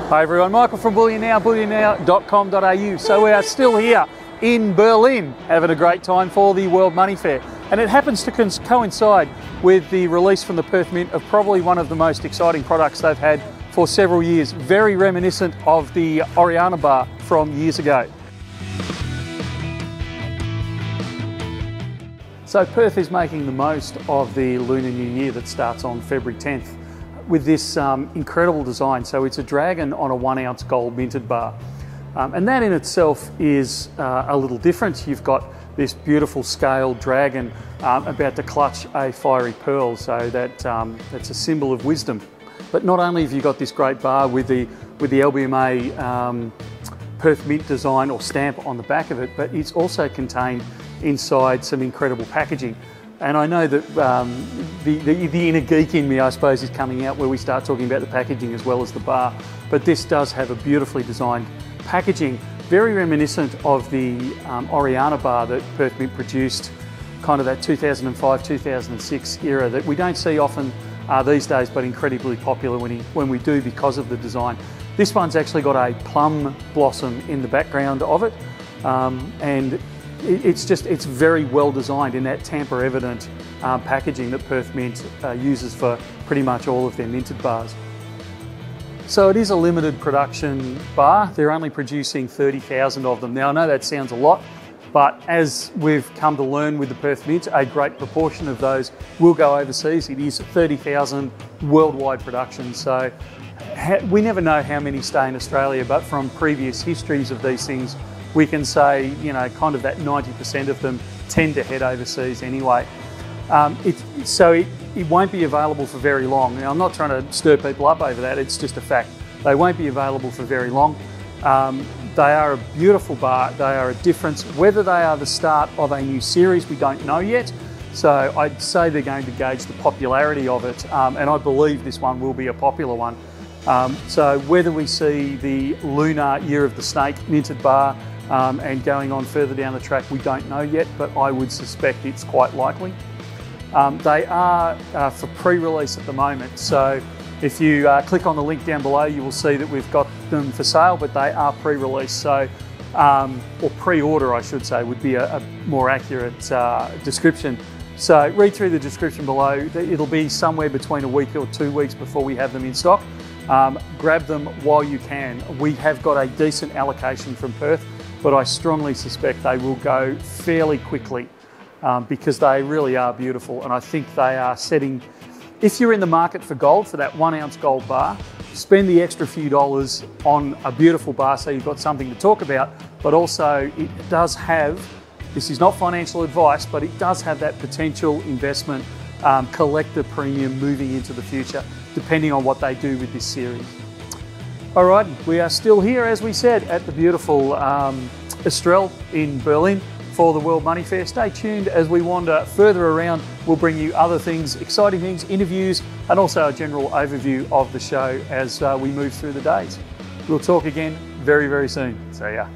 Hi everyone, Michael from Bullion Now, bullionnow.com.au. So we are still here in Berlin having a great time for the World Money Fair, and it happens to coincide with the release from the Perth Mint of probably one of the most exciting products they've had for several years, very reminiscent of the Oriana bar from years ago. So Perth is making the most of the Lunar New Year that starts on February 10th with this incredible design. So it's a dragon on a 1 ounce gold minted bar. And that in itself is a little different. You've got this beautiful scaled dragon about to clutch a fiery pearl, so that's a symbol of wisdom. But not only have you got this great bar with the LBMA Perth Mint design or stamp on the back of it, but it's also contained inside some incredible packaging. And I know that the inner geek in me, I suppose, is coming out where we start talking about the packaging as well as the bar. But this does have a beautifully designed packaging, very reminiscent of the Oriana bar that Perth Mint produced, kind of that 2005-2006 era that we don't see often these days, but incredibly popular when we do because of the design. This one's actually got a plum blossom in the background of it, and it's very well designed in that tamper-evident packaging that Perth Mint uses for pretty much all of their minted bars. So it is a limited production bar. They're only producing 30,000 of them. Now I know that sounds a lot, but as we've come to learn with the Perth Mint, a great proportion of those will go overseas. It is 30,000 worldwide production. So we never know how many stay in Australia, but from previous histories of these things, we can say, you know, kind of that 90% of them tend to head overseas anyway. It won't be available for very long. Now, I'm not trying to stir people up over that, it's just a fact. They won't be available for very long. They are a beautiful bar, they are a difference. Whether they are the start of a new series, we don't know yet. So I'd say they're going to gauge the popularity of it, and I believe this one will be a popular one. So whether we see the Lunar Year of the Snake minted bar and going on further down the track, we don't know yet, but I would suspect it's quite likely. They are for pre-release at the moment, so if you click on the link down below, you will see that we've got them for sale, but they are pre-release, so or pre-order I should say would be a more accurate description. So read through the description below. It'll be somewhere between a week or 2 weeks before we have them in stock. Grab them while you can. We have got a decent allocation from Perth, but I strongly suspect they will go fairly quickly because they really are beautiful, and I think they are setting, if you're in the market for gold, for that 1 ounce gold bar, spend the extra few dollars on a beautiful bar so you've got something to talk about, but also it does have, this is not financial advice, but it does have that potential investment collector premium moving into the future, depending on what they do with this series. All right, we are still here, as we said, at the beautiful Estrel in Berlin for the World Money Fair. Stay tuned as we wander further around. We'll bring you other things, exciting things, interviews, and also a general overview of the show as we move through the days. We'll talk again very, very soon. See ya.